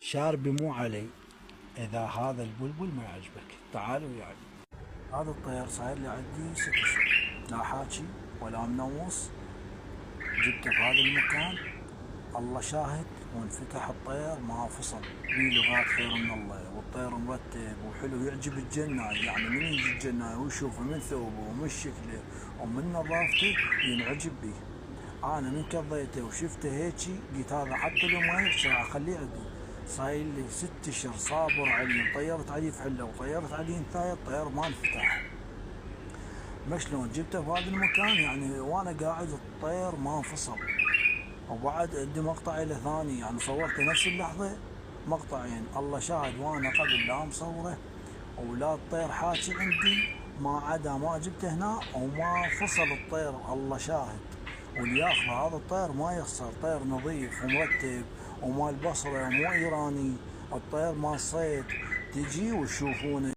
شاربي مو علي. اذا هذا البلبل ما يعجبك تعال وياي. هذا الطير صاير لي عندي 6 اشهر، لا حاكي ولا منوص. جبته بهذا المكان الله شاهد، وانفتح الطير ما فصل، بيه لغات خير من الله، والطير مرتب وحلو يعجب الجناي. يعني من يجي الجناي ويشوفه من ثوبه ومن شكله ومن نظافته ينعجب بيه. انا من كضيته وشفته هيجي قلت هذا حتى لو ما يخشى اخليه عندي. صاير لي 6 اشهر صابر عليه، طيرت عليه فحله وطيرت عليه انثايه، الطير ما انفتح. ما شلون جبته بهذا المكان يعني وانا قاعد الطير ما انفصل. وبعد عندي مقطع له ثاني يعني صورته نفس اللحظه، مقطعين الله شاهد، وانا قبل لا مصوره ولا الطير حاكي عندي، ما عدا ما جبته هنا وما فصل الطير الله شاهد. واللي ياخذ هذا الطير ما يخسر، طير نظيف ومرتب ومال بصره مو ايراني، الطير مال صيد. تجي وتشوفونه.